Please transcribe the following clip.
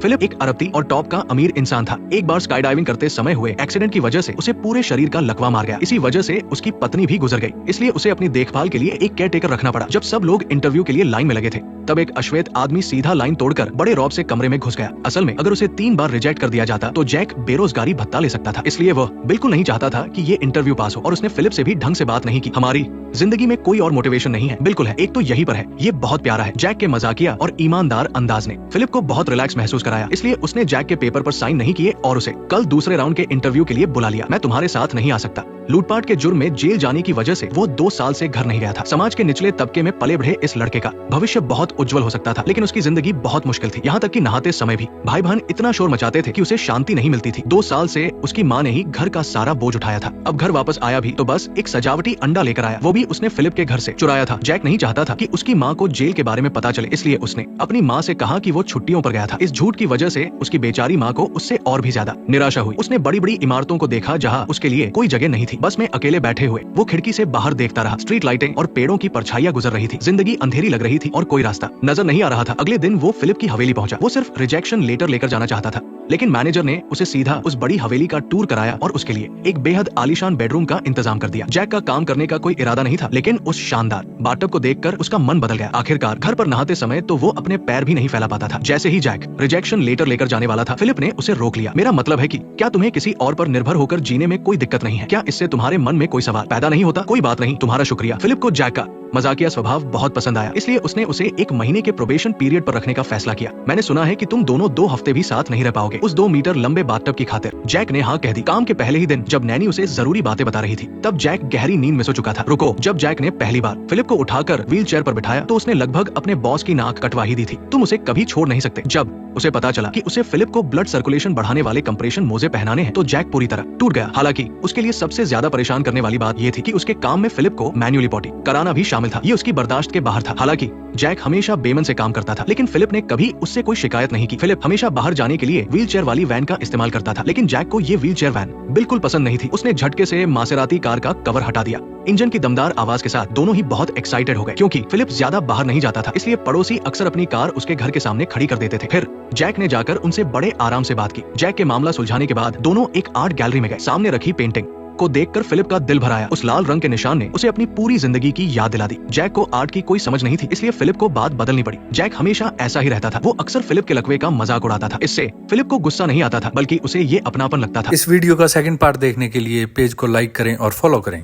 Philip एक अरबती और top का अमीर इंसान था। एक बार स्काई डाइविंग करते समय हुए एक्सीडेंट की वजह से उसे पूरे शरीर का लकवा मार गया। इसी वजह से उसकी पत्नी भी गुजर गई, इसलिए उसे अपनी देखभाल के लिए एक केयर टेकर रखना पड़ा। जब सब लोग इंटरव्यू के लिए लाइन में लगे थे, तब एक अश्वेत आदमी सीधा लाइन तोड़कर बड़े रौब से कमरे में घुस गया। असल में अगर उसे 3 बार रिजेक्ट कर दिया जाता तो जैक बेरोजगारी भत्ता ले सकता था, इसलिए वह बिल्कुल नहीं चाहता था कि ये इंटरव्यू पास हो। और उसने फिलिप से भी ढंग से बात नहीं की। हमारी जिंदगी में कोई और मोटिवेशन नहीं है। बिल्कुल है, एक तो यही पर है। ये बहुत प्यारा है। जैक के मजाकिया और ईमानदार अंदाज ने फिलिप को बहुत रिलैक्स महसूस कराया, इसलिए उसने जैक के पेपर पर साइन नहीं किए और उसे कल दूसरे राउंड के इंटरव्यू के लिए बुला लिया। मैं तुम्हारे साथ नहीं आ सकता। लूटपाट के जुर्म में जेल जाने की वजह से वो 2 साल से घर नहीं गया था। समाज के निचले तबके में पले बढ़े इस लड़के का भविष्य बहुत उज्जवल हो सकता था, लेकिन उसकी जिंदगी बहुत मुश्किल थी। यहाँ तक कि नहाते समय भी भाई बहन इतना शोर मचाते थे कि उसे शांति नहीं मिलती थी। 2 साल से उसकी माँ ने ही घर का सारा बोझ उठाया था। अब घर वापस आया भी तो बस एक सजावटी अंडा लेकर आया, वो भी उसने फिलिप के घर से चुराया था। जैक नहीं चाहता था कि उसकी माँ को जेल के बारे में पता चले, इसलिए उसने अपनी माँ से कहा कि वो छुट्टियों पर गया था। इस झूठ की वजह से उसकी बेचारी माँ को उससे और भी ज्यादा निराशा हुई। उसने बड़ी बड़ी इमारतों को देखा जहाँ उसके लिए कोई जगह नहीं थी। बस में अकेले बैठे हुए वो खिड़की से बाहर देखता रहा। स्ट्रीट लाइटें और पेड़ों की परछाइयां गुजर रही थी। जिंदगी अंधेरी लग रही थी और कोई रास्ता नजर नहीं आ रहा था। अगले दिन वो फिलिप की हवेली पहुंचा। वो सिर्फ रिजेक्शन लेटर लेकर जाना चाहता था, लेकिन मैनेजर ने उसे सीधा उस बड़ी हवेली का टूर कराया और उसके लिए एक बेहद आलीशान बेडरूम का इंतजाम कर दिया। जैक का काम करने का कोई इरादा नहीं था, लेकिन उस शानदार बाथटब को देखकर उसका मन बदल गया। आखिरकार घर पर नहाते समय तो वो अपने पैर भी नहीं फैला पाता था। जैसे ही जैक रिजेक्शन लेटर लेकर जाने वाला था, फिलिप ने उसे रोक लिया। मेरा मतलब है कि क्या तुम्हें किसी और पर निर्भर होकर जीने में कोई दिक्कत नहीं है? क्या इससे तुम्हारे मन में कोई सवाल पैदा नहीं होता? कोई बात नहीं, तुम्हारा शुक्रिया। फिलिप को जैक का मजाकिया स्वभाव बहुत पसंद आया, इसलिए उसने उसे 1 महीने के प्रोबेशन पीरियड पर रखने का फैसला किया। मैंने सुना है कि तुम दोनों 2 हफ्ते भी साथ नहीं रह पाओगे। उस 2 मीटर लंबे बाथटब की खातिर जैक ने हाँ कह दी। काम के पहले ही दिन जब नैनी उसे जरूरी बातें बता रही थी, तब जैक गहरी नींद में सो चुका था। रुको, जब जैक ने पहली बार फिलिप को उठाकर व्हील चेयर पर बिठाया तो उसने लगभग अपने बॉस की नाक कटवा ही दी थी। तुम उसे कभी छोड़ नहीं सकते। जब उसे पता चला कि उसे फिलिप को ब्लड सर्कुलेशन बढ़ाने वाले कंप्रेशन मोजे पहनाने हैं, तो जैक पूरी तरह टूट गया। हालांकि उसके लिए सबसे ज्यादा परेशान करने वाली बात ये थी कि उसके काम में फिलिप को मैन्युअली पॉटी कराना भी शामिल था। ये उसकी बर्दाश्त के बाहर था। हालांकि जैक हमेशा बेमन से काम करता था, लेकिन फिलिप ने कभी उससे कोई शिकायत नहीं की। फिलिप हमेशा बाहर जाने के लिए व्हील चेयर वाली वैन का इस्तेमाल करता था, लेकिन जैक को ये व्हील चेयर वैन बिल्कुल पसंद नहीं थी। उसने झटके से मासेराती कार का कवर हटा दिया। इंजन की दमदार आवाज के साथ दोनों ही बहुत एक्साइटेड हो गए, क्योंकि फिलिप ज्यादा बाहर नहीं जाता था, इसलिए पड़ोसी अक्सर अपनी कार उसके घर के सामने खड़ी कर देते थे। फिर जैक ने जाकर उनसे बड़े आराम से बात की। जैक के मामला सुलझाने के बाद दोनों एक आर्ट गैलरी में गए। सामने रखी पेंटिंग को देखकर फिलिप का दिल भर आया। उस लाल रंग के निशान ने उसे अपनी पूरी जिंदगी की याद दिला दी। जैक को आर्ट की कोई समझ नहीं थी, इसलिए फिलिप को बात बदलनी पड़ी। जैक हमेशा ऐसा ही रहता था। वो अक्सर फिलिप के लकवे का मजाक उड़ाता था। इससे फिलिप को गुस्सा नहीं आता था, बल्कि उसे ये अपनापन लगता था। इस वीडियो का सेकंड पार्ट देखने के लिए पेज को लाइक करें और फॉलो करें।